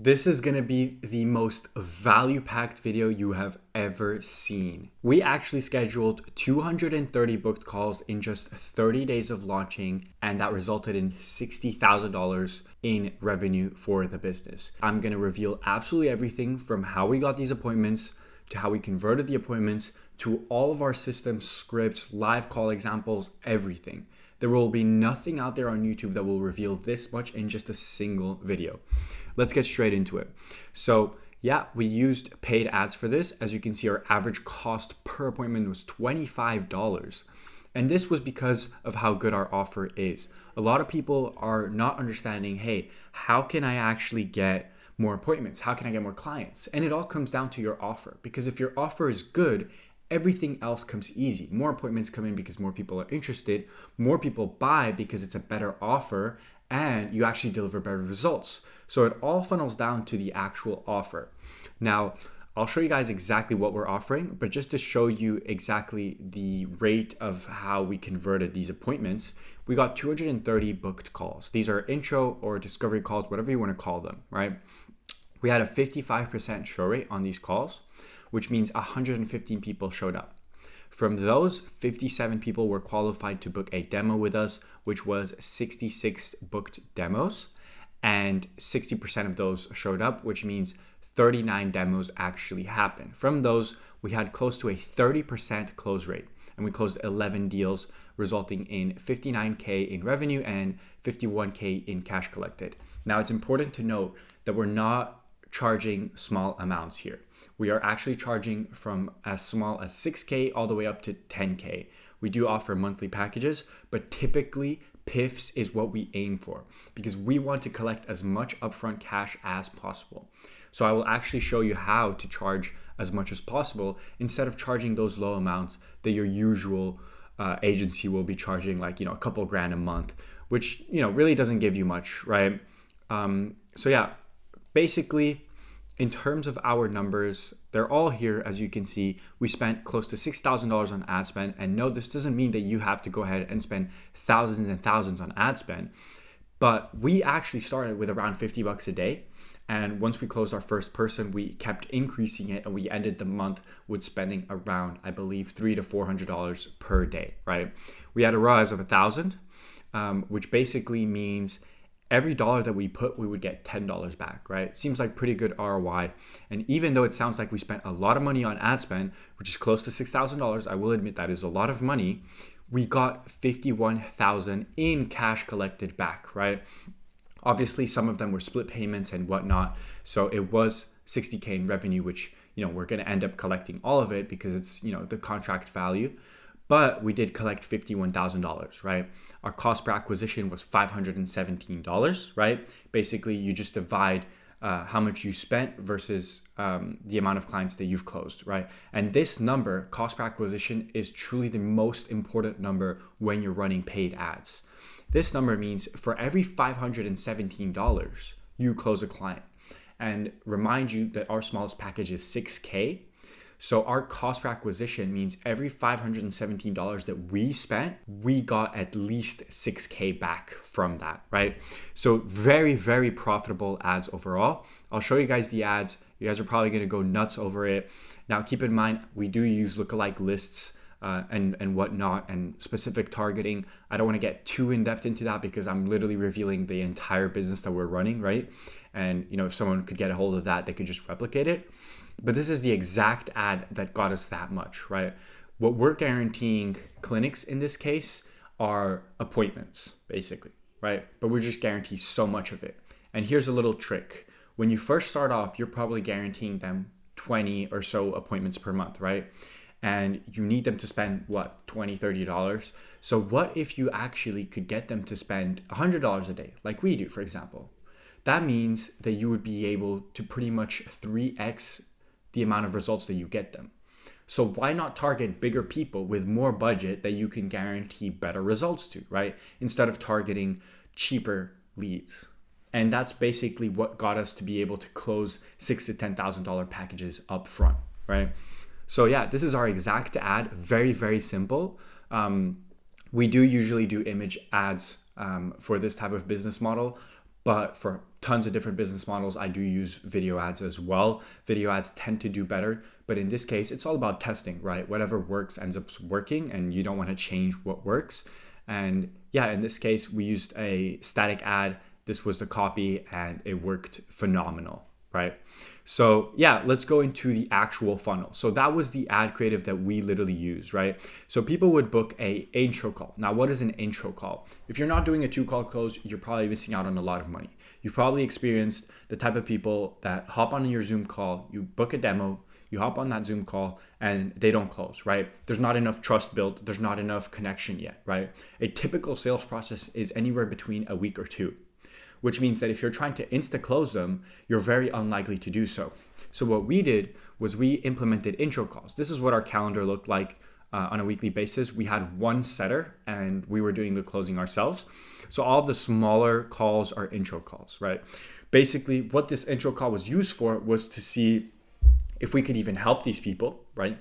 This is going to be the most value-packed video you have ever seen. We actually scheduled 230 booked calls in just 30 days of launching, and that resulted in $60,000 in revenue for the business. I'm going to reveal absolutely everything from how we got these appointments to how we converted the appointments to all of our systems, scripts, live call examples, everything. There will be nothing out there on YouTube that will reveal this much in just a single video. Let's get straight into it. So yeah, we used paid ads for this. As you can see, our average cost per appointment was $25. And this was because of how good our offer is. A lot of people are not understanding, hey, how can I actually get more appointments? How can I get more clients? And it all comes down to your offer, because if your offer is good, everything else comes easy. More appointments come in because more people are interested. More people buy because it's a better offer and you actually deliver better results. So it all funnels down to the actual offer. Now, I'll show you guys exactly what we're offering, but just to show you exactly the rate of how we converted these appointments, we got 230 booked calls. These are intro or discovery calls, whatever you want to call them, right? We had a 55% show rate on these calls, which means 115 people showed up. From those, 57 people were qualified to book a demo with us, which was 66 booked demos, and 60% of those showed up, which means 39 demos actually happened. From those, we had close to a 30% close rate, and we closed 11 deals, resulting in $59K in revenue and $51K in cash collected. Now, it's important to note that we're not charging small amounts here. We are actually charging from as small as 6K all the way up to 10K. We do offer monthly packages, but typically PIFs is what we aim for because we want to collect as much upfront cash as possible. So I will actually show you how to charge as much as possible instead of charging those low amounts that your usual agency will be charging, like, a couple grand a month, which, really doesn't give you much, right? So yeah, basically, in terms of our numbers, they're all here. As you can see, we spent close to $6,000 on ad spend. And no, this doesn't mean that you have to go ahead and spend thousands and thousands on ad spend. But we actually started with around $50 a day. And once we closed our first person, we kept increasing it. And we ended the month with spending around, I believe, $300 to $400 per day, right? We had a rise of 1,000, which basically means every dollar that we put, we would get $10 back, right? Seems like pretty good ROI. And even though it sounds like we spent a lot of money on ad spend, which is close to $6,000, I will admit that is a lot of money, we got $51,000 in cash collected back, right? Obviously, some of them were split payments and whatnot. So it was $60K in revenue, which, we're going to end up collecting all of it because it's, the contract value. But we did collect $51,000, right? Our cost per acquisition was $517, right? Basically, you just divide how much you spent versus the amount of clients that you've closed, right? And this number, cost per acquisition, is truly the most important number when you're running paid ads. This number means for every $517, you close a client. And remind you that our smallest package is 6K. So our cost per acquisition means every $517 that we spent, we got at least 6K back from that, right? So very, very profitable ads overall. I'll show you guys the ads. You guys are probably going to go nuts over it. Now, keep in mind, we do use lookalike lists and whatnot and specific targeting. I don't want to get too in depth into that because I'm literally revealing the entire business that we're running, right? And, if someone could get a hold of that, they could just replicate it. But this is the exact ad that got us that much, right? What we're guaranteeing clinics in this case are appointments, basically, right? But we're just guaranteeing so much of it. And here's a little trick. When you first start off, you're probably guaranteeing them 20 or so appointments per month, right? And you need them to spend, $20, $30. So what if you actually could get them to spend $100 a day, like we do, for example? That means that you would be able to pretty much 3x the amount of results that you get them. So why not target bigger people with more budget that you can guarantee better results to, right? Instead of targeting cheaper leads. And that's basically what got us to be able to close $6,000 to $10,000 packages up front, right? So yeah, this is our exact ad. Very, very simple. We do usually do image ads for this type of business model, but for tons of different business models. I do use video ads as well. Video ads tend to do better, but in this case, it's all about testing, right? Whatever works ends up working, and you don't want to change what works. And yeah, in this case, we used a static ad. This was the copy, and it worked phenomenal, right? So yeah, let's go into the actual funnel. So that was the ad creative that we literally used, right? So people would book a intro call. Now, what is an intro call? If you're not doing a 2-call close, you're probably missing out on a lot of money. You've probably experienced the type of people that hop on your Zoom call, you book a demo, you hop on that Zoom call, and they don't close, right? There's not enough trust built. There's not enough connection yet, right? A typical sales process is anywhere between a week or 2. Which means that if you're trying to insta-close them, you're very unlikely to do so. So what we did was we implemented intro calls. This is what our calendar looked like on a weekly basis. We had one setter, and we were doing the closing ourselves. So all of the smaller calls are intro calls, right? Basically, what this intro call was used for was to see if we could even help these people, right?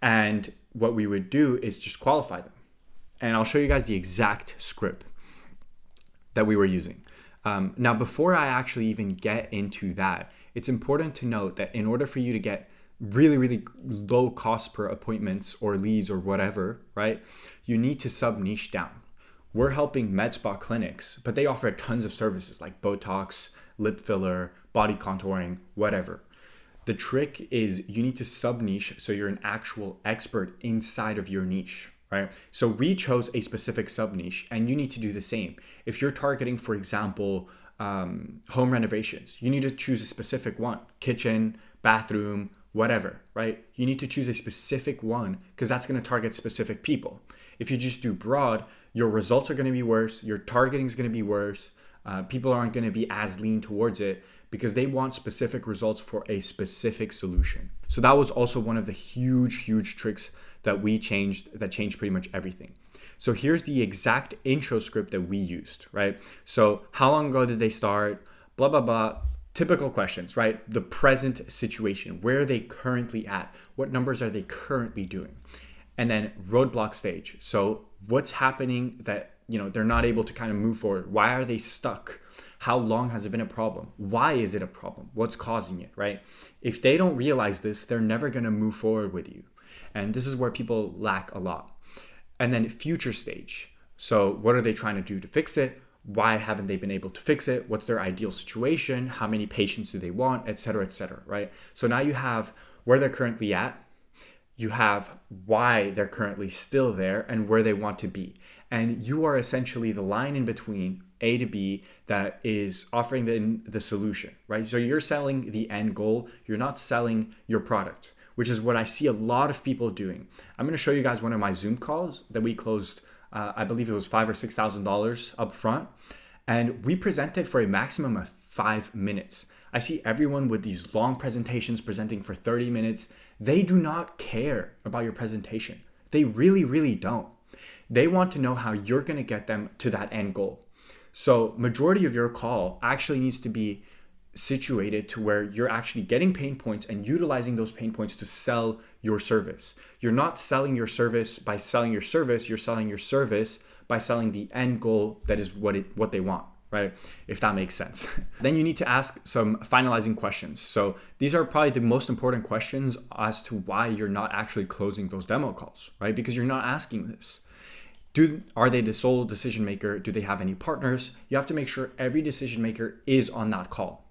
And what we would do is just qualify them. And I'll show you guys the exact script that we were using. Now, before I actually even get into that, it's important to note that in order for you to get really, really low cost per appointments or leads or whatever, right, you need to sub niche down. We're helping med spa clinics, but they offer tons of services like Botox, lip filler, body contouring, whatever. The trick is you need to sub niche so you're an actual expert inside of your niche. Right? So we chose a specific sub niche, and you need to do the same. If you're targeting, for example, home renovations, you need to choose a specific one: kitchen, bathroom, whatever, right? You need to choose a specific one because that's going to target specific people. If you just do broad, your results are going to be worse. Your targeting is going to be worse. People aren't going to be as lean towards it because they want specific results for a specific solution. So that was also one of the huge tricks that we changed, that changed pretty much everything. So here's the exact intro script that we used, right? So how long ago did they start? Blah, blah, blah. Typical questions, right? The present situation. Where are they currently at? What numbers are they currently doing? And then roadblock stage. So what's happening that, they're not able to kind of move forward? Why are they stuck? How long has it been a problem? Why is it a problem? What's causing it, right? If they don't realize this, they're never going to move forward with you. And this is where people lack a lot. And then future stage. So what are they trying to do to fix it? Why haven't they been able to fix it? What's their ideal situation? How many patients do they want? Et cetera, right? So now you have where they're currently at. You have why they're currently still there and where they want to be. And you are essentially the line in between A to B that is offering them the solution, right? So you're selling the end goal. You're not selling your product, which is what I see a lot of people doing. I'm going to show you guys one of my Zoom calls that we closed. I believe it was $5,000 or $6,000 up front. And we presented for a maximum of 5 minutes. I see everyone with these long presentations presenting for 30 minutes. They do not care about your presentation. They really don't. They want to know how you're going to get them to that end goal. So majority of your call actually needs to be situated to where you're actually getting pain points and utilizing those pain points to sell your service. You're not selling your service by selling your service. You're selling your service by selling the end goal that is what they want, right? If that makes sense. Then you need to ask some finalizing questions. So these are probably the most important questions as to why you're not actually closing those demo calls, right? Because you're not asking this. Are they the sole decision maker? Do they have any partners? You have to make sure every decision maker is on that call.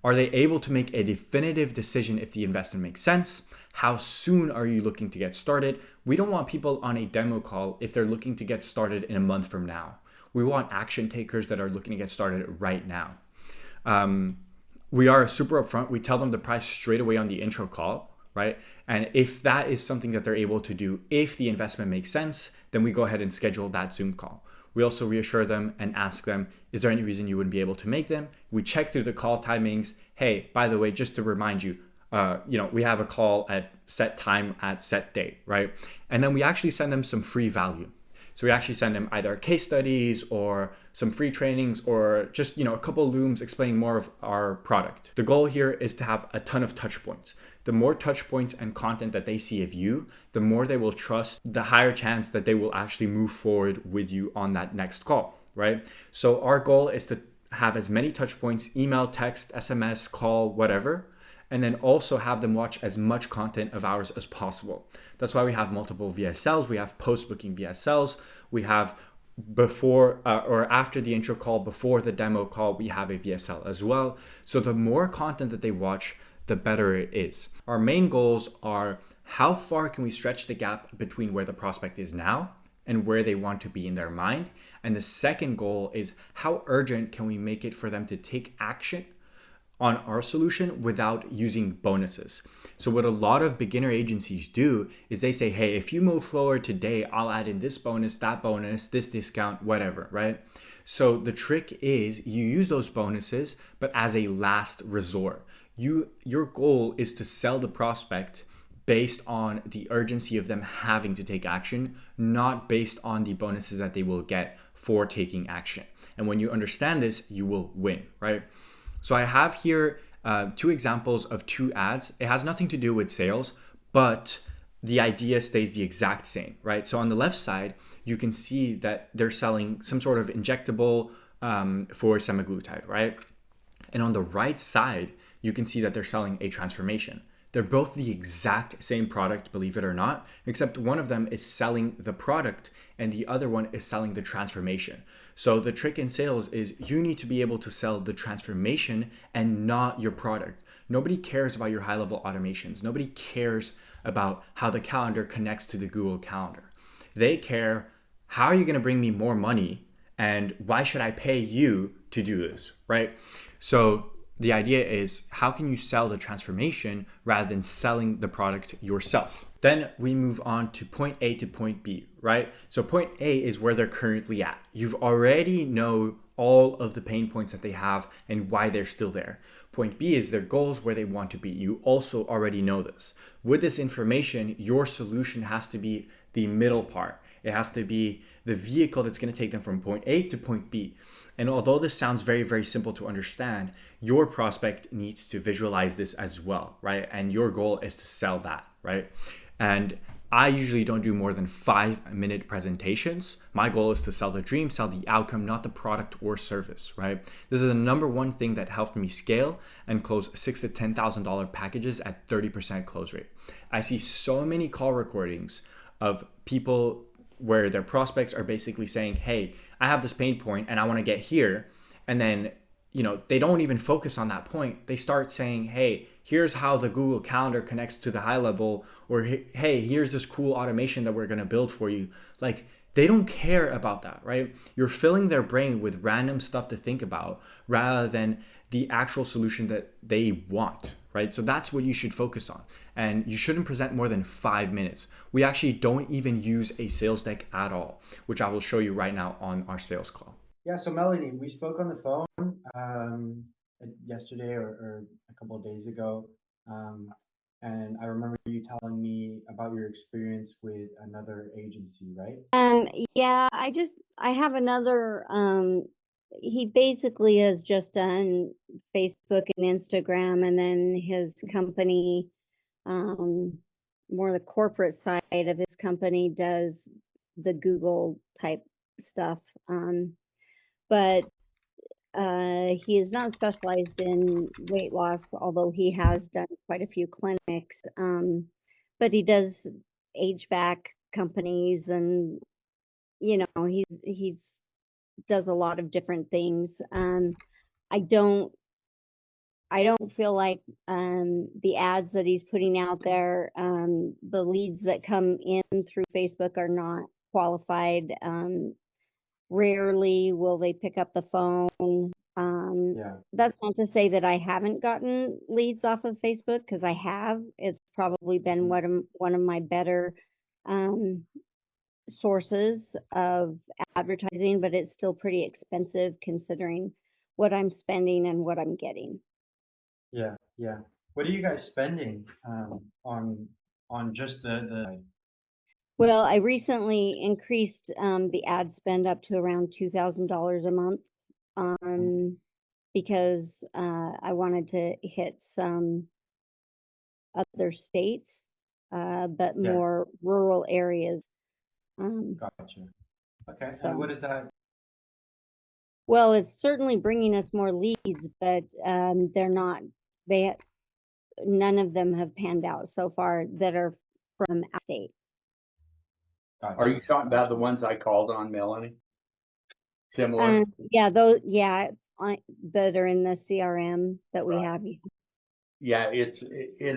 Are they able to make a definitive decision if the investment makes sense? How soon are you looking to get started? We don't want people on a demo call if they're looking to get started in a month from now. We want action takers that are looking to get started right now. We are super upfront. We tell them the price straight away on the intro call, right? And if that is something that they're able to do, if the investment makes sense, then we go ahead and schedule that Zoom call. We also reassure them and ask them, is there any reason you wouldn't be able to make them? We check through the call timings. Hey, by the way, just to remind you, we have a call at set time at set date, right? And then we actually send them some free value. So we actually send them either case studies or some free trainings or just, a couple of looms explaining more of our product. The goal here is to have a ton of touch points. The more touch points and content that they see of you, the more they will trust, the higher chance that they will actually move forward with you on that next call, right? So our goal is to have as many touch points, email, text, SMS, call, whatever, and then also have them watch as much content of ours as possible. That's why we have multiple VSLs. We have post-booking VSLs. We have before or after the intro call, before the demo call, we have a VSL as well. So the more content that they watch, the better it is. Our main goals are how far can we stretch the gap between where the prospect is now and where they want to be in their mind. And the second goal is how urgent can we make it for them to take action on our solution without using bonuses. So what a lot of beginner agencies do is they say, hey, if you move forward today, I'll add in this bonus, this discount, whatever, right? So the trick is you use those bonuses, but as a last resort. Your goal is to sell the prospect based on the urgency of them having to take action, not based on the bonuses that they will get for taking action. And when you understand this, you will win, right? So I have here 2 examples of 2 ads. It has nothing to do with sales, but the idea stays the exact same, right? So on the left side, you can see that they're selling some sort of injectable for semaglutide, right? And on the right side, you can see that they're selling a transformation. They're both the exact same product, believe it or not, except one of them is selling the product and the other one is selling the transformation. So the trick in sales is you need to be able to sell the transformation and not your product. Nobody cares about your high-level automations. Nobody cares about how the calendar connects to the Google Calendar. They care, how are you going to bring me more money and why should I pay you to do this, right? So the idea is how can you sell the transformation rather than selling the product yourself? Then we move on to point A to point B, right? So point A is where they're currently at. You've already know all of the pain points that they have and why they're still there. Point B is their goals, where they want to be. You also already know this. With this information, your solution has to be the middle part. It has to be the vehicle that's going to take them from point A to point B. And although this sounds very, very simple to understand, your prospect needs to visualize this as well, right? And your goal is to sell that, right? And I usually don't do more than 5-minute presentations. My goal is to sell the dream, sell the outcome, not the product or service, right? This is the number one thing that helped me scale and close $6,000 to $10,000 packages at 30% close rate. I see so many call recordings of people where their prospects are basically saying, hey, I have this pain point and I want to get here. And then, they don't even focus on that point. They start saying, hey, here's how the Google Calendar connects to the high level, or hey, here's this cool automation that we're going to build for you. Like, they don't care about that, right? You're filling their brain with random stuff to think about rather than the actual solution that they want, right? So that's what you should focus on. And you shouldn't present more than 5 minutes. We actually don't even use a sales deck at all, which I will show you right now on our sales call. Yeah, so Melanie, we spoke on the phone yesterday or a couple of days ago, um, and I remember you telling me about your experience with another agency, right? Yeah, I have another he basically has just done Facebook and Instagram, and then his company, um more the corporate side of his company does the Google type stuff. But he is not specialized in weight loss, although he has done quite a few clinics. But he does HVAC companies, and he's does a lot of different things. I don't I don't feel like the ads that he's putting out there, the leads that come in through Facebook are not qualified. Rarely will they pick up the phone. Yeah, That's not to say that I haven't gotten leads off of Facebook, because I have. It's probably been mhm, one of my better um, sources of advertising, but it's still pretty expensive considering what I'm spending and what I'm getting. yeah, yeah. What are you guys spending on just the Well, I recently increased the ad spend up to around $2,000 a month, um, because I wanted to hit some other states, but yeah, more rural areas. Um, gotcha. Okay, and so what is that? Well, it's certainly bringing us more leads, but they're not, they, none of them have panned out so far that are from out of state. Are Gotcha. you talking about the Gotcha. ones I called on, Melanie? Similar? Yeah, that are in the CRM that we have. Yeah, it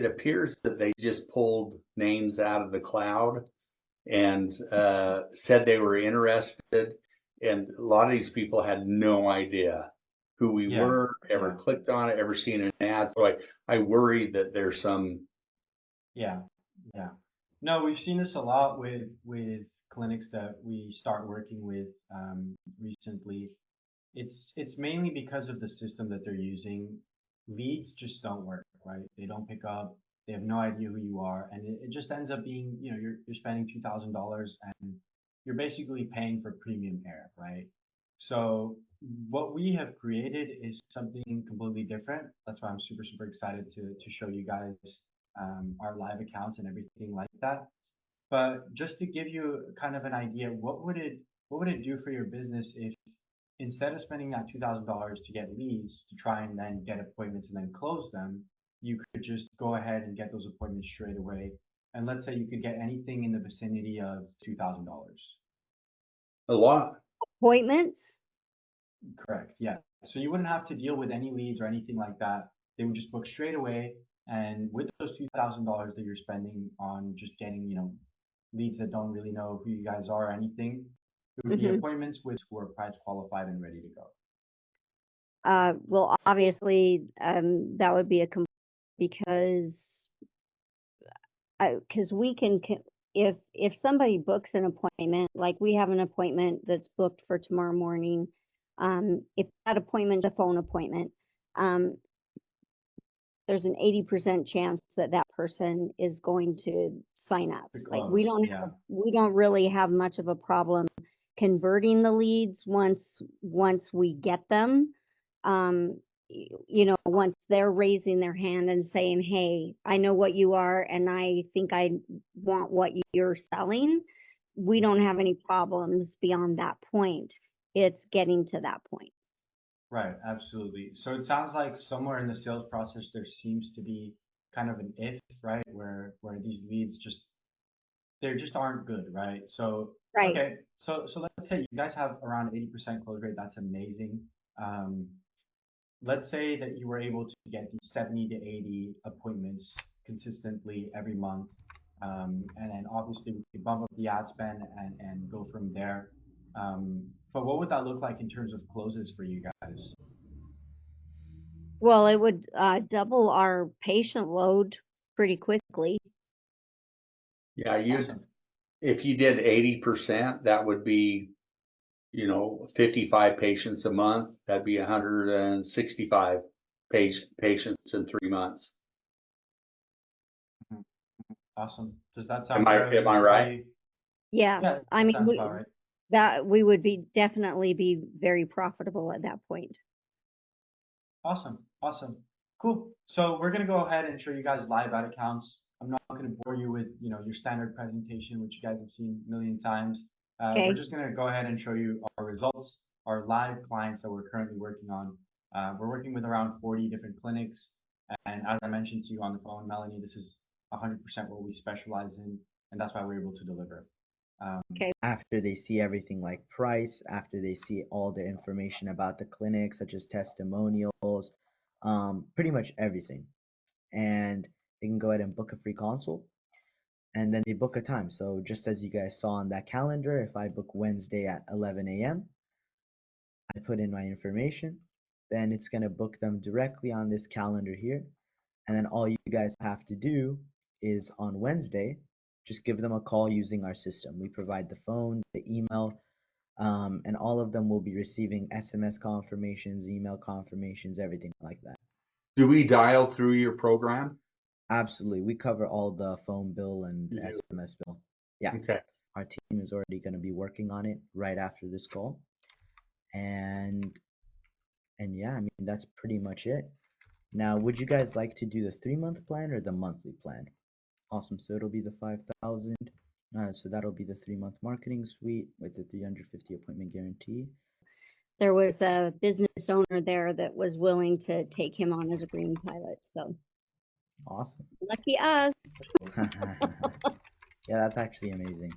appears that they just pulled names out of the cloud and said they were interested, and a lot of these people had no idea who we Yeah. were, ever Yeah. clicked on it, ever seen an ad. So I worry that there's some. Yeah. Yeah. No, we've seen this a lot with clinics that we start working with recently. It's mainly because of the system that they're using. Leads just don't work, right? They don't pick up. They have no idea who you are, and it just ends up being, you're spending $2,000 and you're basically paying for premium air, right? So what we have created is something completely different. That's why I'm super, super excited to show you guys our live accounts and everything like that. But just to give you kind of an idea, what would it do for your business if instead of spending that $2,000 to get leads to try and then get appointments and then close them, you could just go ahead and get those appointments straight away. And let's say you could get anything in the vicinity of $2,000. A lot. Appointments? Correct. Yeah. So you wouldn't have to deal with any leads or anything like that. They would just book straight away. And with those $2,000 that you're spending on just getting, leads that don't really know who you guys are or anything, it would be Hmm. appointments with who are price qualified and ready to go. Well, obviously, that would be because we can, if somebody books an appointment, like we have an appointment that's booked for tomorrow morning, if that appointment's a phone appointment, um, there's an 80% chance that that person is going to sign up. To Like close. Yeah. we don't really have much of a problem converting the leads once we get them. Um, once they're raising their hand and saying, "Hey, I know what you are, and I think I want what you're selling," we don't have any problems beyond that point. It's getting to that point. Right, absolutely. So it sounds like somewhere in the sales process there seems to be kind of an if, right, where these leads just aren't good, right? So Right. okay, so let's say you guys have around 80% close rate. That's amazing. Um, let's say that you were able to get these 70 to 80 appointments consistently every month. And then obviously we could bump up the ad spend and go from there. But what would that look like in terms of closes for you guys? Well, it would double our patient load pretty quickly. Yeah, Awesome. if you did 80%, that would be, 55 patients a month. That'd be 165 patients in 3 months. Mhm. Awesome. Does that Am sound I right? very? Yeah, Yeah, I that mean, sounds about right. that we would definitely be very profitable at that point. Awesome. Awesome. Cool. So we're gonna go ahead and show you guys live ad accounts. I'm not gonna bore you with, your standard presentation, which you guys have seen a million times. We're Okay. just gonna go ahead and show you our results, our live clients that we're currently working on. We're working with around 40 different clinics, and as I mentioned to you on the phone, Melanie, this is 100% what we specialize in, and that's why we're able to deliver. Okay. After they see everything like price, after they see all the information about the clinic, such as testimonials, pretty much everything. And they can go ahead and book a free consult and then they book a time. So just as you guys saw on that calendar, if I book Wednesday at 11 a.m., I put in my information, then it's going to book them directly on this calendar here. And then all you guys have to do is on Wednesday, just give them a call using our system. We provide the phone, the email, and all of them will be receiving SMS confirmations, email confirmations, everything like that. Do we dial through your program? Absolutely. We cover all the phone bill and You do. SMS bill. Yeah. Okay. Our team is already going to be working on it right after this call. And yeah, I mean that's pretty much it. Now, would you guys like to do the 3-month plan or the monthly plan? Awesome. So it'll be the 5,000 So that'll be the 3-month marketing suite with the 350 appointment guarantee. There was a business owner there that was willing to take him on as a green pilot. So Awesome. lucky us. Yeah, that's actually amazing.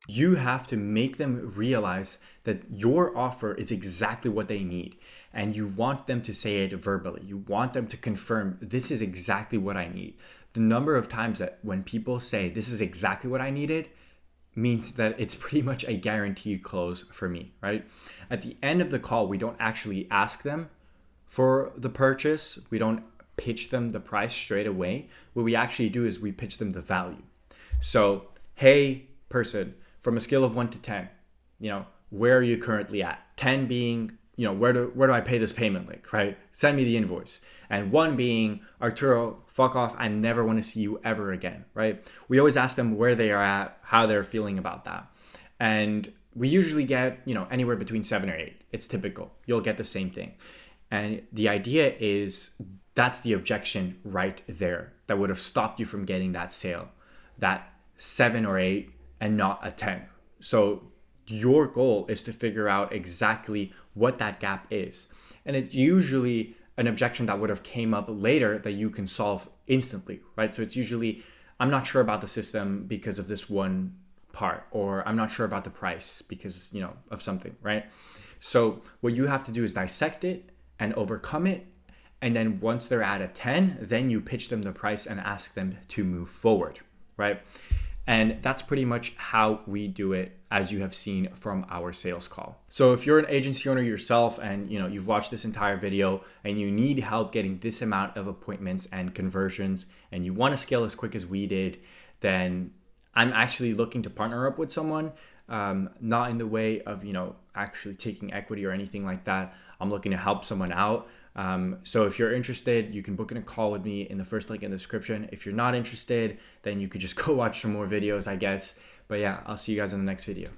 You have to make them realize that your offer is exactly what they need. And you want them to say it verbally. You want them to confirm, this is exactly what I need. The number of times that when people say, this is exactly what I needed, means that it's pretty much a guaranteed close for me, right? At the end of the call, we don't actually ask them for the purchase. We don't pitch them the price straight away. What we actually do is we pitch them the value. So, hey, person, from a scale of 1 to 10, where are you currently at? 10 being, where do I pay this payment link, right? Send me the invoice. And 1 being, Arturo, fuck off. I never want to see you ever again, right? We always ask them where they are at, how they're feeling about that. And we usually get, anywhere between 7 or 8. It's typical. You'll get the same thing. And the idea is that's the objection right there that would have stopped you from getting that sale, that 7 or 8 and not a 10. So your goal is to figure out exactly what that gap is. And it's usually an objection that would have came up later that you can solve instantly, right? So it's usually, I'm not sure about the system because of this one part, or I'm not sure about the price because, of something, right? So what you have to do is dissect it and overcome it. And then once they're at a 10, then you pitch them the price and ask them to move forward, right? And that's pretty much how we do it, as you have seen from our sales call. So if you're an agency owner yourself and you've watched this entire video and you need help getting this amount of appointments and conversions and you want to scale as quick as we did, then I'm actually looking to partner up with someone, not in the way of, actually taking equity or anything like that. I'm looking to help someone out. So if you're interested, you can book in a call with me in the first link in the description. If you're not interested, then you could just go watch some more videos, I guess. But yeah, I'll see you guys in the next video.